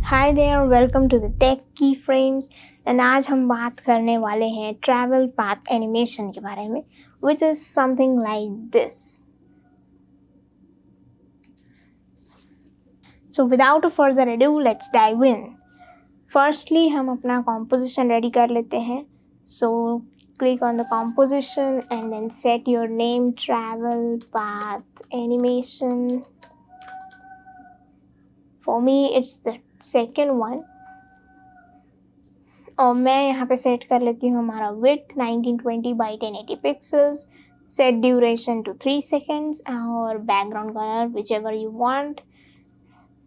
Hi there, welcome to the tech key frames. And आज हम बात करने वाले हैं ट्रैवल पाथ एनिमेशन के बारे में, which is something like this. So without further ado let's dive in. Firstly हम अपना कॉम्पोजिशन रेडी कर लेते हैं। So click on the composition and then set your name travel path animation. For me it's the second one. और मैं यहाँ पे set कर लेती हूँ हमारा width 1920 by 1080 pixels, set duration to 3 seconds और background color whichever you want,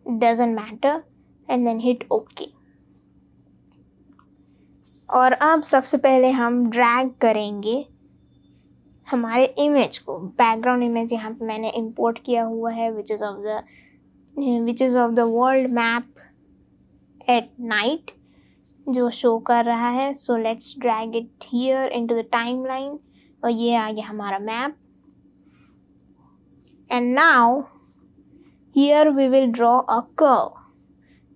doesn't matter, and then hit OK. और अब सबसे पहले हम ड्रैग करेंगे हमारे इमेज को, बैकग्राउंड इमेज यहाँ पे मैंने इंपोर्ट किया हुआ है which is of the world map at night जो शो कर रहा है. So let's drag it here into the timeline और ये आ गया हमारा map. And now here we will draw a curve.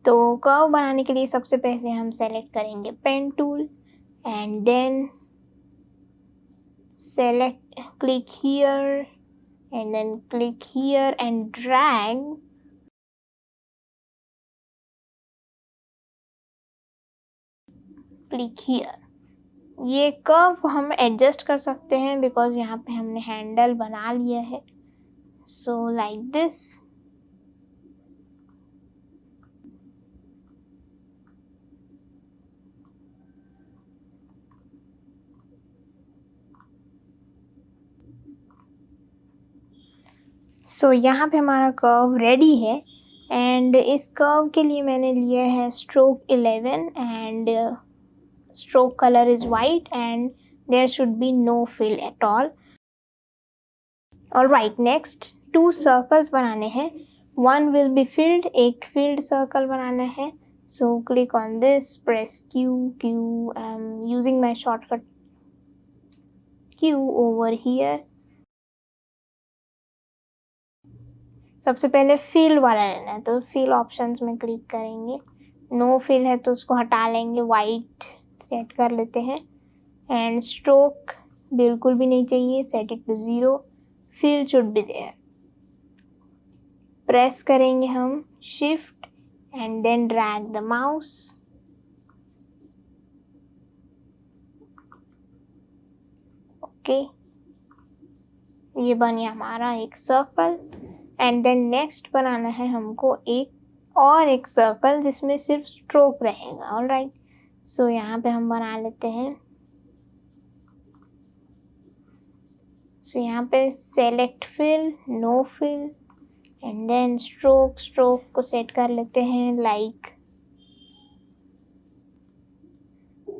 तो कर्व बनाने के लिए सबसे पहले हम सेलेक्ट करेंगे pen tool and then select click here and then click here and drag click here. ये कर्व हम एडजस्ट कर सकते हैं बिकॉज यहाँ पे हमने हैंडल बना लिया है. So like this. सो यहाँ पे हमारा कर्व रेडी है एंड इस कर्व के लिए मैंने लिया है stroke 11 and stroke color is white and there should be no fill at all. Alright, next 2 circles बनाने हैं. One will be filled, एक filled circle बनाना है. So click on this, press Q. I'm using my shortcut Q over here. सबसे पहले fill वाला लेना है तो fill options में क्लिक करेंगे. No fill है तो उसको हटा लेंगे, white सेट कर लेते हैं. एंड स्ट्रोक बिल्कुल भी नहीं चाहिए, set it to 0. Fill should be there. Press करेंगे हम shift and then drag the mouse. Okay, ये बन गया हमारा एक सर्कल. एंड देन नेक्स्ट बनाना है हमको एक सर्कल जिसमें सिर्फ स्ट्रोक रहेगा. ऑलराइट, सो यहाँ पे हम बना लेते हैं. सो यहाँ पे select fill, no fill and then stroke को सेट कर लेते हैं.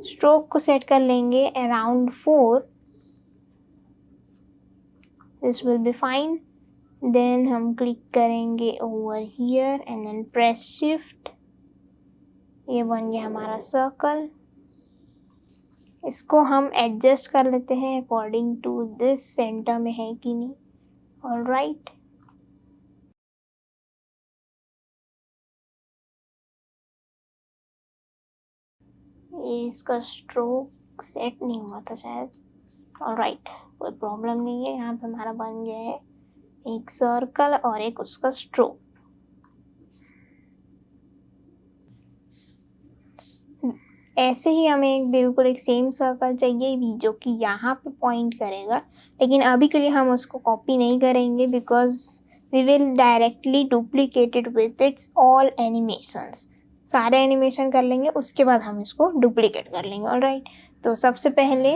स्ट्रोक को सेट कर लेंगे around 4. This will be fine. Then हम क्लिक करेंगे over here and then press shift. ये बन गया हमारा सर्कल. इसको हम एडजस्ट कर लेते हैं अकॉर्डिंग टू दिस, सेंटर में है कि नहीं. ऑलराइट, ये इसका स्ट्रोक सेट नहीं हुआ था शायद. ऑलराइट, कोई प्रॉब्लम नहीं है. यहाँ पे हमारा बन गया है एक सर्कल और एक उसका स्ट्रोक. ऐसे ही हमें बिल्कुल एक सेम सर्कल चाहिए भी जो कि यहाँ पे पॉइंट करेगा, लेकिन अभी के लिए हम उसको कॉपी नहीं करेंगे because we will directly duplicate it with its all animations. सारे एनिमेशन कर लेंगे, उसके बाद हम इसको डुप्लीकेट कर लेंगे. ऑलराइट, तो सबसे पहले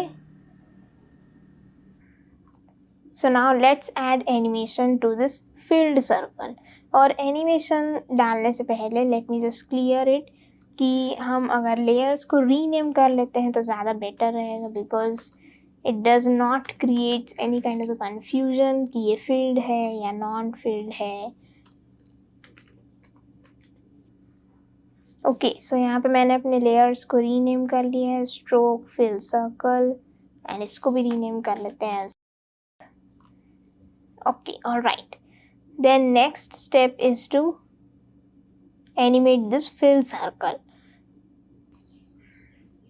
so now let's add animation to this field circle. और एनिमेशन डालने से पहले let me just clear it कि हम अगर लेयर्स को रीनेम कर लेते हैं तो ज़्यादा बेटर रहेगा because it does not creates any kind of confusion कि ये फील्ड है या नॉन फील्ड है. ओके, सो यहाँ पे मैंने अपने लेयर्स को रीनेम कर लिया है, स्ट्रोक, फिल, सर्कल, एंड इसको भी रीनेम कर लेते हैं. Okay, alright. Then next step is to animate this fill circle.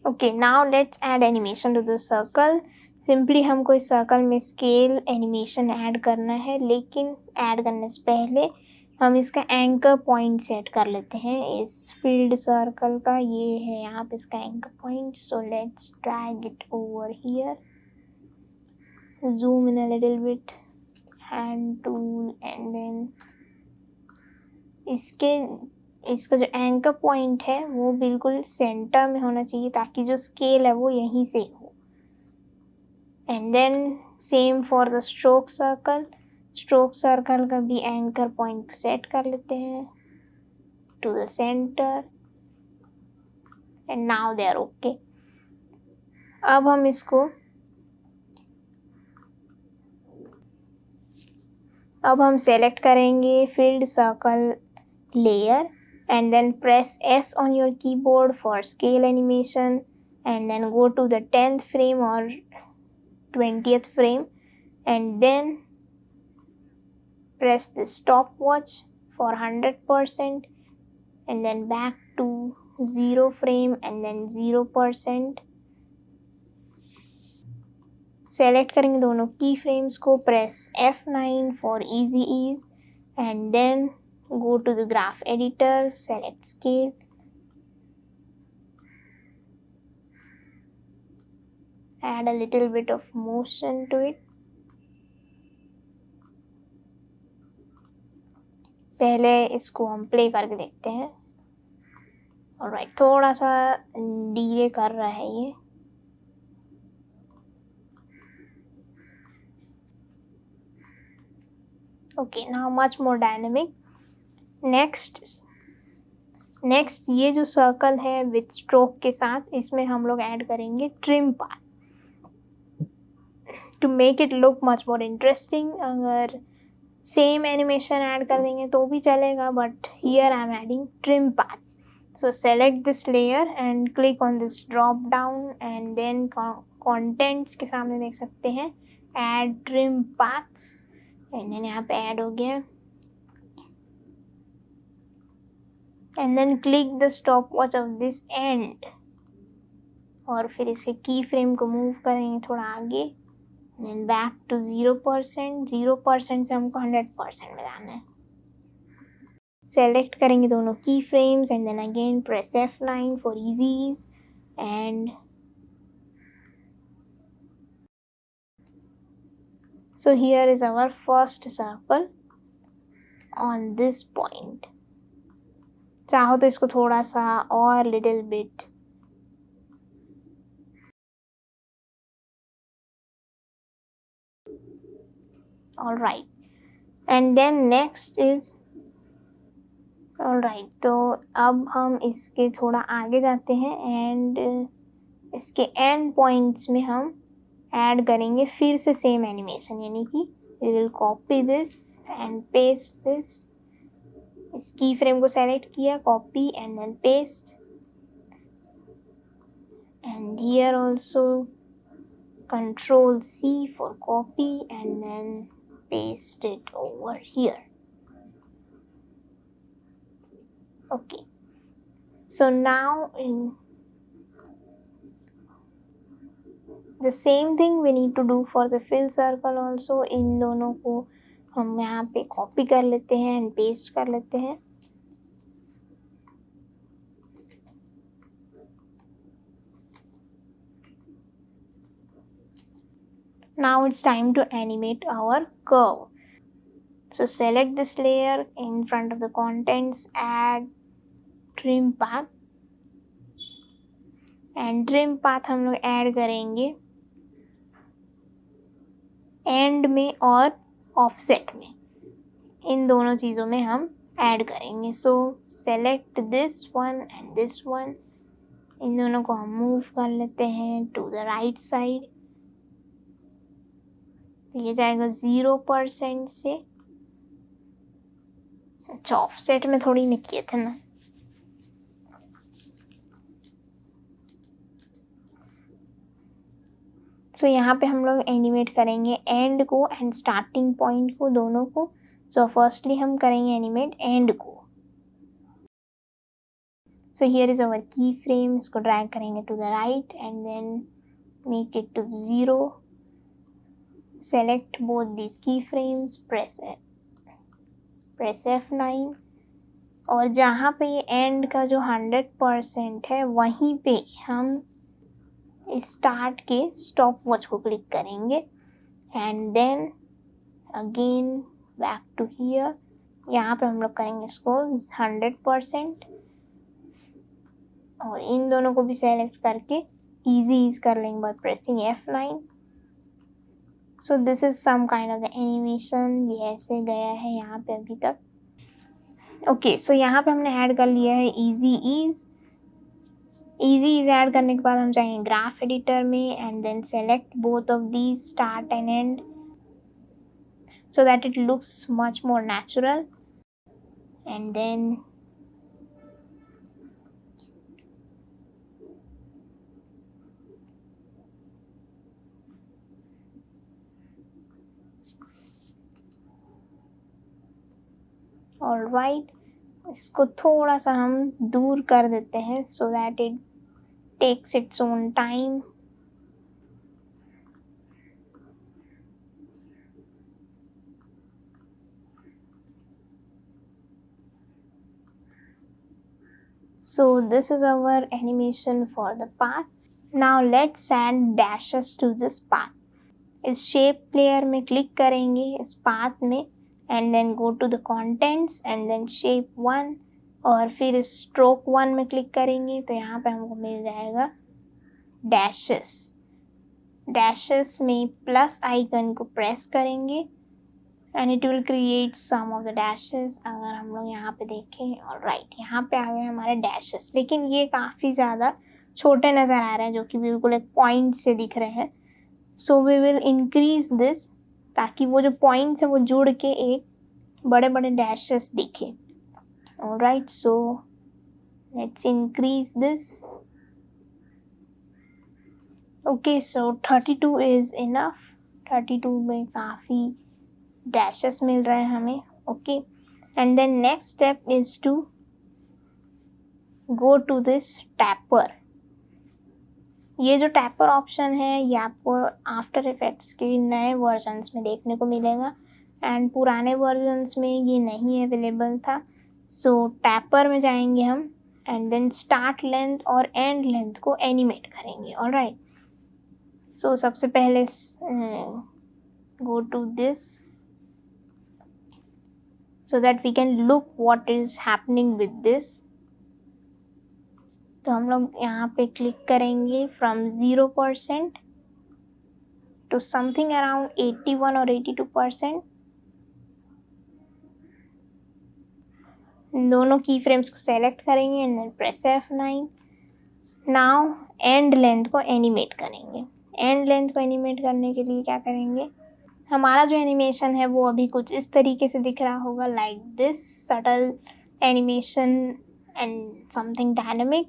Okay, now let's add animation to the circle. Simply हमको इस सर्कल में स्केल एनिमेशन ऐड करना है, लेकिन ऐड करने से पहले हम इसका एंकर पॉइंट सेट कर लेते हैं इस फील्ड सर्कल का. ये है यहाँ पे इसका anchor point. So let's drag it over here, zoom in a little bit, hand tool, and then इसका जो एंकर पॉइंट है वो बिल्कुल सेंटर में होना चाहिए ताकि जो स्केल है वो यहीं से हो. And then same for the stroke circle. Stroke circle का भी एंकर पॉइंट सेट कर लेते हैं to the center. And now they are okay. अब हम इसको सेलेक्ट करेंगे field circle layer and then press S on your keyboard for scale animation, and then go to the 10th frame or 20th frame, and then press the stopwatch for 100%, and then back to 0 frame and then 0%. select करेंगे दोनों keyframes को, press F9 for easy ease, and then go to the graph editor, select scale, add a little bit of motion to it. पहले इसको हम play करके देखते हैं. Alright, थोड़ा सा डिले कर रहा है ये. Okay, now much more dynamic. Next ये जो सर्कल है विथ स्ट्रोक के साथ, इसमें हम लोग ऐड करेंगे trim path to make it look much more interesting. अगर सेम एनिमेशन ऐड कर देंगे तो भी चलेगा, but here I am adding trim path. So select this layer and click on this drop down, and then contents के सामने देख सकते हैं add trim paths, and then यहाँ पे ऐड हो गया. And then click the stopwatch of this end, और फिर इसके की फ्रेम को मूव करेंगे थोड़ा आगे. Then back to 0%. 0% से हमको 100% में लाना है. सेलेक्ट करेंगे दोनों की frames and then again press F9 for eases. And so here is our first circle on this point. चाहो तो इसको थोड़ा सा और little bit alright, and then next is alright. तो अब हम इसके थोड़ा आगे जाते हैं एंड इसके एंड पॉइंट्स में हम ऐड करेंगे फिर से सेम एनिमेशन, यानी कि we will copy this and paste this. इस की फ्रेम को सेलेक्ट किया, copy and then paste, and here also Control-C for copy and then paste it over here. Okay, so now in the same thing we need to do for the fill circle also. इन दोनों को हम यहाँ पे copy कर लेते हैं and paste कर लेते हैं. Now it's time to animate our curve. So select this layer in front of the contents, add trim path, and trim path हम लोग ऐड करेंगे एंड में और ऑफसेट में. इन दोनों चीज़ों में हम ऐड करेंगे. So select this one and this one. इन दोनों को हम मूव कर लेते हैं टू द राइट साइड. ये जाएगा 0% से. अच्छा, ऑफसेट में थोड़ी न किए थे ना. सो यहाँ पे हम लोग एनिमेट करेंगे एंड को एंड स्टार्टिंग पॉइंट को, दोनों को. सो फर्स्टली हम करेंगे एनिमेट एंड को. So here is our keyframe. इसको drag करेंगे to the right and then make it to 0. Select both these keyframes, press F9 और जहाँ पे ये एंड का जो 100% है वहीं पे हम स्टार्ट के स्टॉप वॉच को क्लिक करेंगे and then again back to here. यहाँ पे हम लोग करेंगे इसको 100% और इन दोनों को भी सेलेक्ट करके ईज कर लेंगे by pressing F9. So this is some kind of the animation. ये ऐसे गया है यहाँ पे अभी तक. ओके सो यहाँ पे हमने ऐड कर लिया है इजी इज ऐड करने के बाद हम जाएंगे ग्राफ एडिटर में and then select both of these start and end so that it looks much more natural. And then alright, इसको थोड़ा सा हम दूर कर देते हैं so that it takes its own time. So this is our animation for the path. Now let's add dashes to this path. इस shape layer में क्लिक करेंगे इस पाथ में and then go to the contents and then shape 1 और फिर stroke 1 में click करेंगे तो यहाँ पे हमको मिल जाएगा डैशेस में प्लस आइकन को प्रेस करेंगे and it will create some of the dashes. अगर हम लोग यहाँ पे देखें ऑलराइट यहाँ पे आ गए हमारे डैशेस, लेकिन ये काफ़ी ज़्यादा छोटे नज़र आ रहे हैं जो कि बिल्कुल एक पॉइंट से दिख रहे हैं. So we will increase this ताकि वो जो पॉइंट्स है वो जुड़ के एक बड़े बड़े डैशेस दिखे. Alright so let's increase this. Okay so 32 is enough. 32 में काफ़ी डैशेस मिल रहे हैं हमें. Okay and then next step is to go to this taper. ये जो टैपर ऑप्शन है ये आपको आफ्टर इफेक्ट्स के नए वर्जन्स में देखने को मिलेगा एंड पुराने वर्जन्स में ये नहीं अवेलेबल था. सो टैपर में जाएंगे हम एंड देन स्टार्ट लेंथ और एंड लेंथ को एनिमेट करेंगे. ऑलराइट सो सबसे पहले go to this so that we can look what is happening with this. तो हम लोग यहाँ पे क्लिक करेंगे from 0% to something around 81 or 82%. दोनों की फ्रेम्स को सेलेक्ट करेंगे and then press F9. Now end length को एनिमेट करेंगे. एंड लेंथ को एनिमेट करने के लिए क्या करेंगे, हमारा जो एनिमेशन है वो अभी कुछ इस तरीके से दिख रहा होगा like this subtle animation and something dynamic.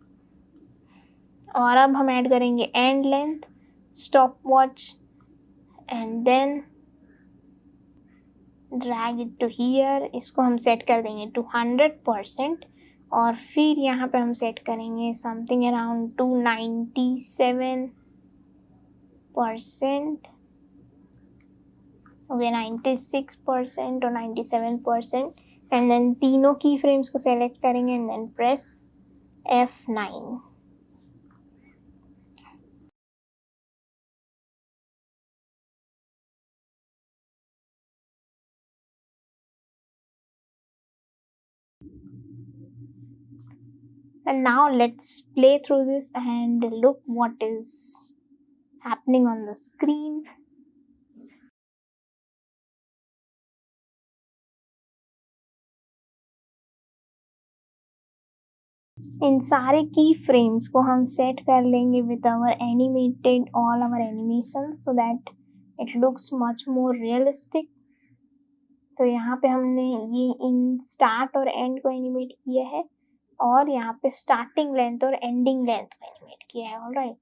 और अब हम ऐड करेंगे end length, stopwatch and then drag it to here. इसको हम सेट कर देंगे टू 100% और फिर यहाँ पे हम सेट करेंगे समथिंग अराउंड टू 97%. ओके 96% और 97% एंड देन तीनों की फ्रेम्स को सेलेक्ट करेंगे and then press F9. And now let's play through this and look what is happening on the screen. इन सारे की फ्रेम्स को हम सेट कर लेंगे with our animated all our animation so that it looks much more realistic. तो यहाँ पे हमने ये इन स्टार्ट और एंड को एनिमेट किया है और यहाँ पे स्टार्टिंग लेंथ और एंडिंग लेंथ को एनिमेट किया है. ऑलराइट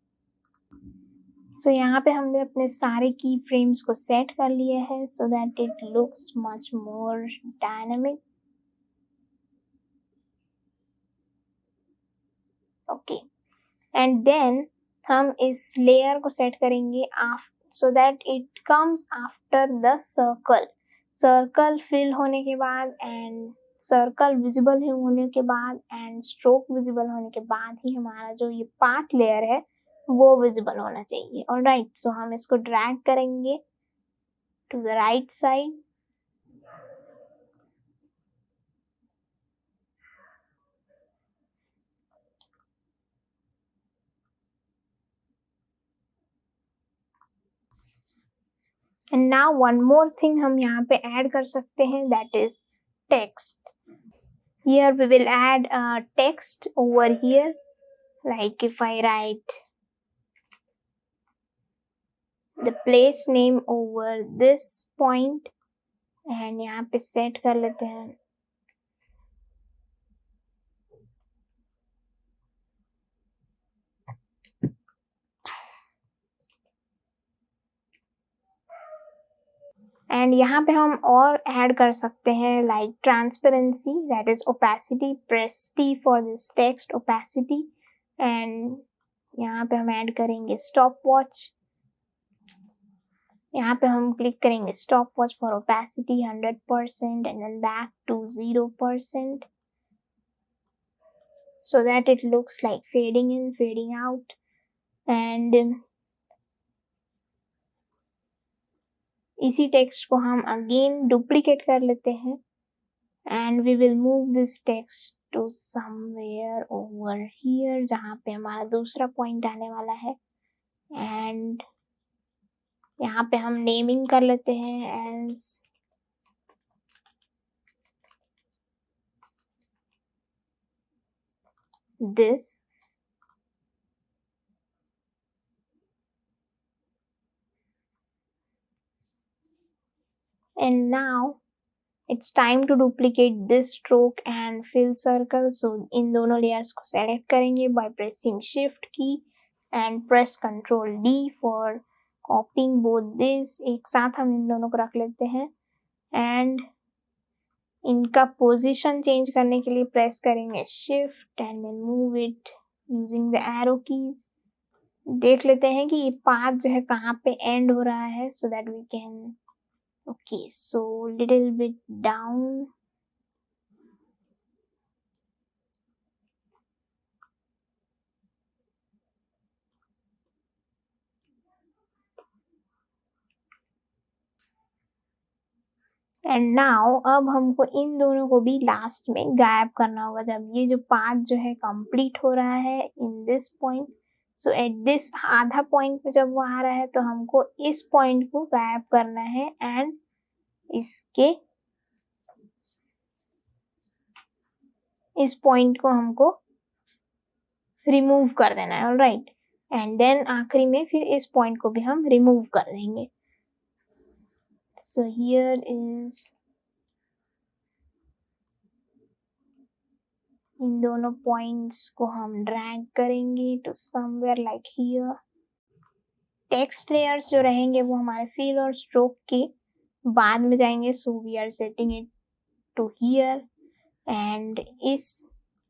सो यहाँ पे हमने अपने सारे की फ्रेम्स को सेट कर लिया है so that it looks much more dynamic. And then हम इस लेयर को सेट करेंगे so that it comes after the circle. Circle fill होने के बाद एंड सर्कल विजिबल होने के बाद एंड स्ट्रोक विजिबल होने के बाद ही हमारा जो ये पाथ लेयर है वो विजिबल होना चाहिए. ऑलराइट, सो हम इसको ड्रैग करेंगे to the right side. And now one more thing हम यहाँ पे ऐड कर सकते हैं, that is text. Here we will add text over here, like if I write the place name over this point and यहाँ पे set कर लेते हैं. एंड यहाँ पे हम और ऐड कर सकते हैं like transparency, that is opacity. Press T for this text opacity. And यहाँ पे हम ऐड करेंगे स्टॉप वॉच. यहाँ पे हम क्लिक करेंगे stopwatch for opacity 100% and then back to 0% so that it looks like fading in, fading out. And इसी text को हम अगेन डुप्लीकेट कर लेते हैं and we will move this text to somewhere over here जहाँ पे हमारा दूसरा पॉइंट आने वाला है. एंड यहाँ पे हम नेमिंग कर लेते हैं as this. And now it's time to duplicate this stroke and fill circle. So इन दोनों layers को select करेंगे by pressing shift key and press Ctrl D for copying both this. एक साथ हम इन दोनों को रख लेते हैं and इनका पोजीशन चेंज करने के लिए प्रेस करेंगे shift and then move it using the arrow keys. देख लेते हैं कि ये पाथ जो है कहाँ पे एंड हो रहा है so that we can. Okay, so little bit down. And now अब हमको इन दोनों को भी लास्ट में गायब करना होगा जब ये जो पाथ जो है कंप्लीट हो रहा है in this point. So at this आधा पॉइंट पे जब वो आ रहा है तो हमको इस पॉइंट को गायब करना है एंड इस पॉइंट को हमको रिमूव कर देना है. ऑलराइट, एंड देन आखिरी में फिर इस पॉइंट को भी हम रिमूव कर देंगे. So here is इन दोनों पॉइंट्स को हम ड्रैग करेंगे to somewhere like here. Text layers जो रहेंगे वो हमारे फिल और स्ट्रोक के बाद में जाएंगे. So we are setting it to here and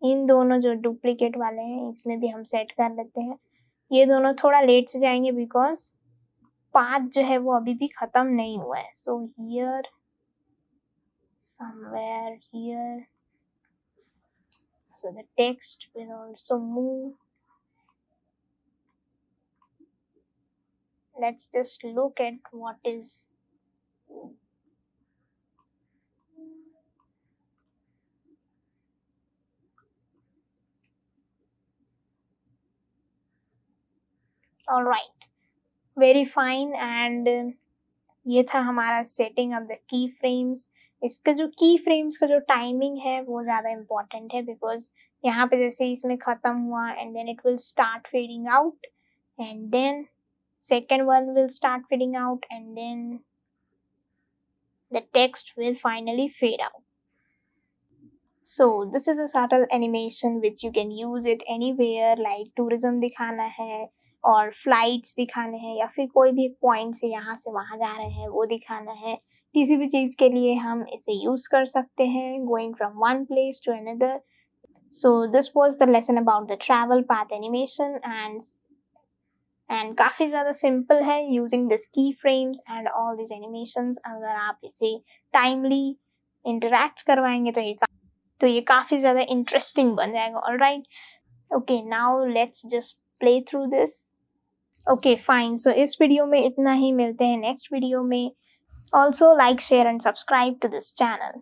इन दोनों जो डुप्लीकेट वाले हैं इसमें भी हम सेट कर लेते हैं. ये दोनों थोड़ा लेट से जाएंगे बिकॉज पाथ जो है वो अभी भी खत्म नहीं हुआ है. So here somewhere here so the text will also move. Let's just look at what is all right, very fine. and ये था हमारा setting of the key frames. इसका जो की फ्रेम्स का जो टाइमिंग है वो ज़्यादा इम्पॉर्टेंट है बिकॉज यहाँ पे जैसे इसमें ख़त्म हुआ and then it will start fading out and then second one will start fading out and then the text will finally fade out. So this is a subtle animation which you can use it anywhere, like tourism दिखाना है और flights दिखाने हैं या फिर कोई भी point से यहाँ से वहाँ जा रहे हैं वो दिखाना है. किसी भी चीज़ के लिए हम इसे यूज़ कर सकते हैं, going from one place to another. So this was the lesson about the travel path animation, and काफ़ी ज़्यादा सिंपल है यूजिंग दिस की frames and all this animations. अगर आप इसे टाइमली इंटरैक्ट करवाएंगे तो ये काफ़ी ज़्यादा इंटरेस्टिंग बन जाएगा. Alright, okay, now let's just play through this. Okay fine, so इस वीडियो में इतना ही. मिलते हैं नेक्स्ट वीडियो में. Also like, share and subscribe to this channel.